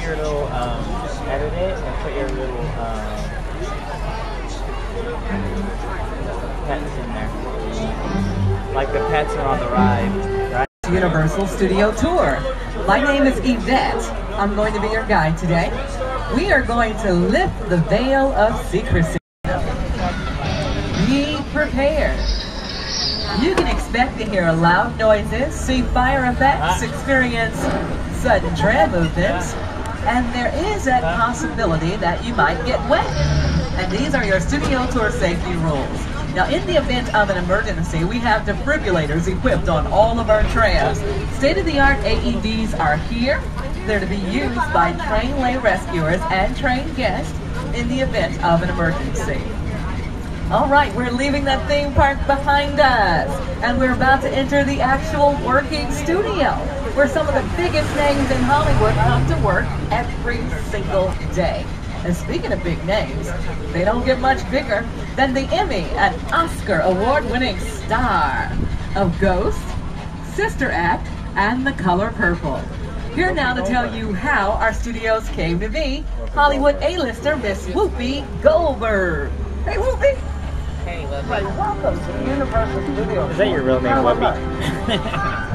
your little, edit it and put your little, pets in there. Like the pets are on the ride, right? Universal Studio Tour. My name is Yvette. I'm going to be your guide today. We are going to lift the veil of secrecy. Be prepared. You can expect to hear loud noises, see fire effects, experience sudden tram movements, and there is that possibility that you might get wet. And these are your studio tour safety rules. Now, in the event of an emergency, we have defibrillators equipped on all of our trams. State-of-the-art AEDs are here. They're to be used by trained lay rescuers and trained guests in the event of an emergency. All right, we're leaving that theme park behind us, and we're about to enter the actual working studio, where some of the biggest names in Hollywood come to work every single day. And speaking of big names, they don't get much bigger than the Emmy and Oscar award-winning star of Ghost, Sister Act, and The Color Purple. Here now to tell you how our studios came to be, Hollywood A-lister Miss Whoopi Goldberg. Hey, Whoopi. Hey, Whoopi. Right, welcome to Universal Studios. Is that your real name, Whoopi?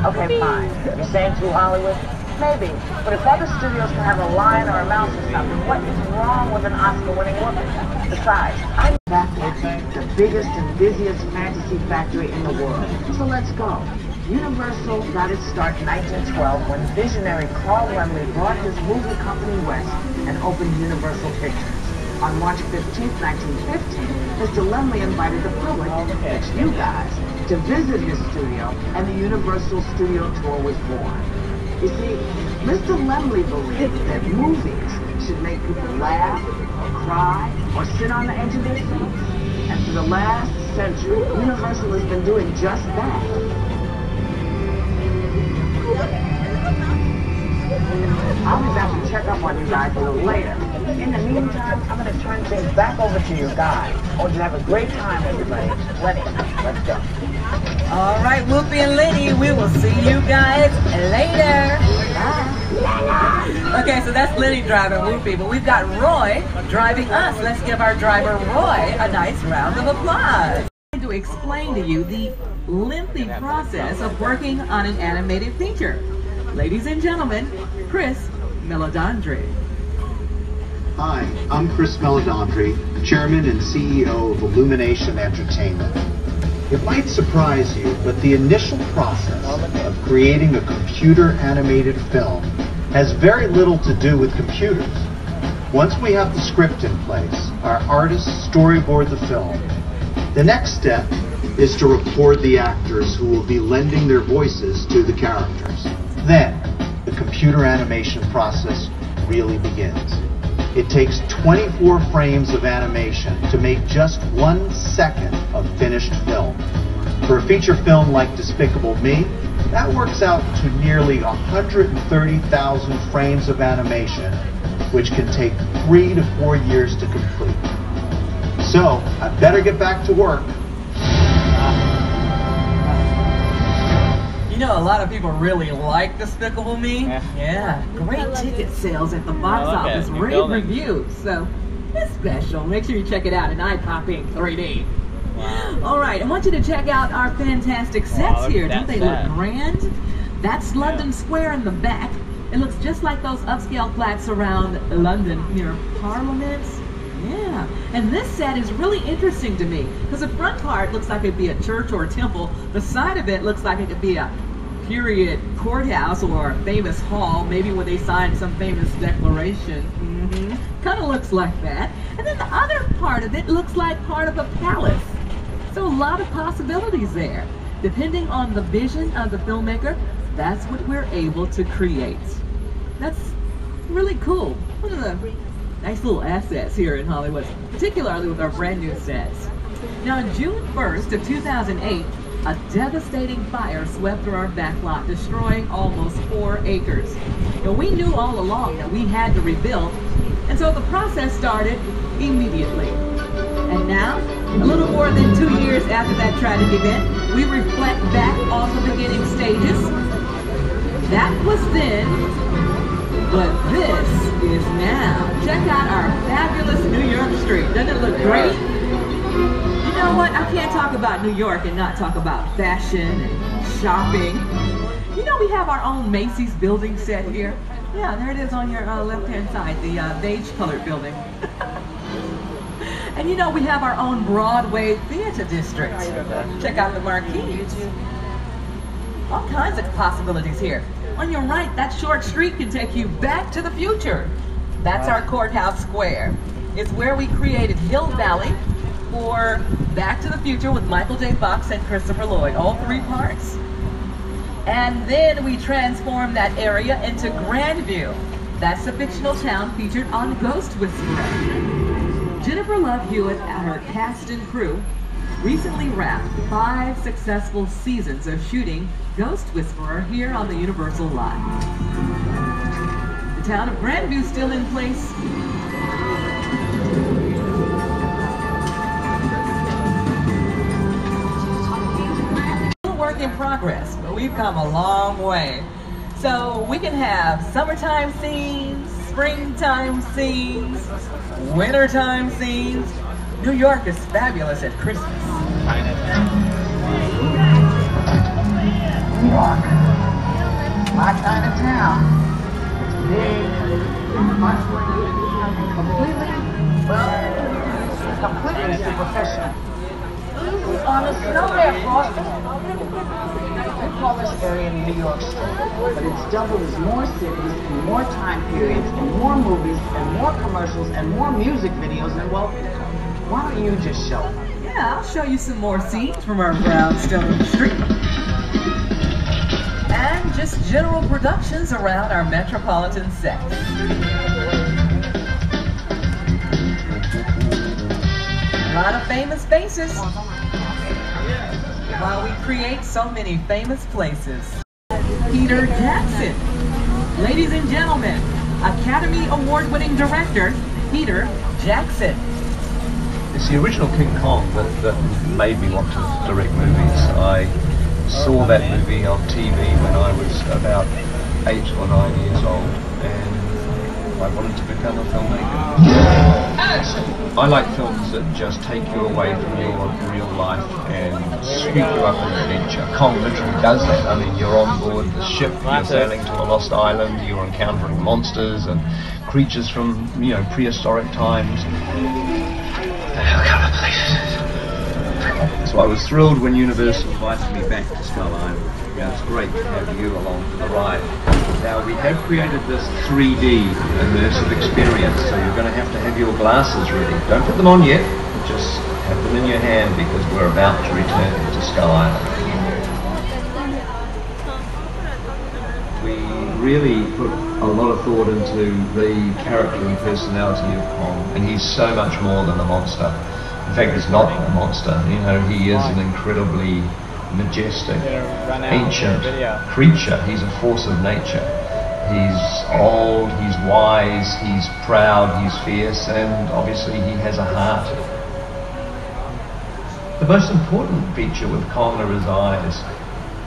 Okay, fine. You're saying to Hollywood? Maybe. But if other studios can have a lion or a mouse or something, what is wrong with an Oscar-winning Whoopi? Besides, I'm back with the biggest and busiest fantasy factory in the world. So let's go. Universal got its start in 1912 when visionary Carl Laemmle brought his movie company west and opened Universal Pictures. On March 15, 1915, Mr. Laemmle invited the public, that's you guys, to visit his studio, and the Universal Studio Tour was born. You see, Mr. Laemmle believed that movies should make people laugh, or cry, or sit on the edge of their seats. And for the last century, Universal has been doing just that. I'll be back to check up on you guys a little later. In the meantime, I'm going to turn things back over to your guy. I want you to have a great time, everybody. Lenny, let's go. All right, Whoopi and Lenny, we will see you guys later. Bye. Okay, so that's Lenny driving Whoopi, but we've got Roy driving us. Let's give our driver Roy a nice round of applause. I'm going to explain to you the lengthy process of working on an animated feature. Ladies and gentlemen, Chris Meledandri. Hi, I'm Chris Meledandri, Chairman and CEO of Illumination Entertainment. It might surprise you, but the initial process of creating a computer-animated film has very little to do with computers. Once we have the script in place, our artists storyboard the film. The next step is to record the actors who will be lending their voices to the characters. Then, the computer animation process really begins. It takes 24 frames of animation to make just 1 second of finished film. For a feature film like Despicable Me, that works out to nearly 130,000 frames of animation, which can take 3 to 4 years to complete. So, I better get back to work. You know, a lot of people really like Despicable Me. Yeah, great ticket sales at the box office, rave reviews. So, it's special. Make sure you check it out in eye-popping 3D. Wow. All right, I want you to check out our fantastic sets here. Don't they look grand? That's London Square in the back. It looks just like those upscale flats around London near Parliament. Yeah, and this set is really interesting to me because the front part looks like it'd be a church or a temple. The side of it looks like it could be a period courthouse or a famous hall, maybe where they signed some famous declaration. Kind of looks like that. And then the other part of it looks like part of a palace. So a lot of possibilities there. Depending on the vision of the filmmaker, that's what we're able to create. That's really cool. One of the nice little assets here in Hollywood, particularly with our brand new sets. Now, on June 1st of 2008, a devastating fire swept through our backlot, destroying almost 4 acres. Now, we knew all along that we had to rebuild, and so the process started immediately. And now, a little more than 2 years after that tragic event, we reflect back on the beginning stages. That was then, but this Yes, now, check out our fabulous New York street. Doesn't it look great? You know what? I can't talk about New York and not talk about fashion and shopping. You know we have our own Macy's building set here. Yeah, there it is on your left-hand side, the beige-colored building. And you know we have our own Broadway theater district. Check out the marquees. All kinds of possibilities here. On your right, that short street can take you back to the future. That's our Courthouse Square. It's where we created Hill Valley for Back to the Future with Michael J. Fox and Christopher Lloyd, all 3 parts. And then we transformed that area into Grandview. That's the fictional town featured on Ghost Whisperer. Jennifer Love Hewitt and her cast and crew recently wrapped 5 successful seasons of shooting Ghost Whisperer here on the Universal Lot. The town of Grandview still in place. Still a work in progress, but we've come a long way. So we can have summertime scenes, springtime scenes, wintertime scenes. New York is fabulous at Christmas. New York, my kind of town. It's big, completely superficial. Easy on the snow there, Frosty. We call this area New York State, but it's doubled as more cities and more time periods and more movies and more commercials and more music videos, and well, why don't you just show them? Yeah, I'll show you some more scenes from our brownstone street. And just general productions around our metropolitan set. A lot of famous faces, while we create so many famous places. Peter Jackson. Ladies and gentlemen, Academy Award-winning director, Peter Jackson. It's the original King Kong that made me want to direct movies. I saw that movie on TV when I was about 8 or 9 years old, and I wanted to become a filmmaker. I like films that just take you away from your real life and sweep you up in adventure. Kong literally does that. I mean, you're on board the ship, you're sailing to a lost island, you're encountering monsters and creatures from, you know, prehistoric times. So I was thrilled when Universal invited me back to Skull Island. Yeah, it's great to have you along for the ride. Now we have created this 3D immersive experience, so you're going to have your glasses ready. Don't put them on yet, just have them in your hand because we're about to return to Skull Island. We really put a lot of thought into the character and personality of Kong, and he's so much more than a monster. In fact, he's not a monster. You know, he is an incredibly majestic, ancient creature. He's a force of nature. He's old, he's wise, he's proud, he's fierce, and obviously he has a heart. The most important feature with Kong are his eyes.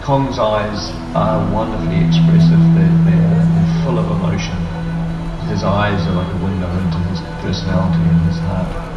Kong's eyes are wonderfully expressive. They're full of emotion. His eyes are like a window into his personality and his heart.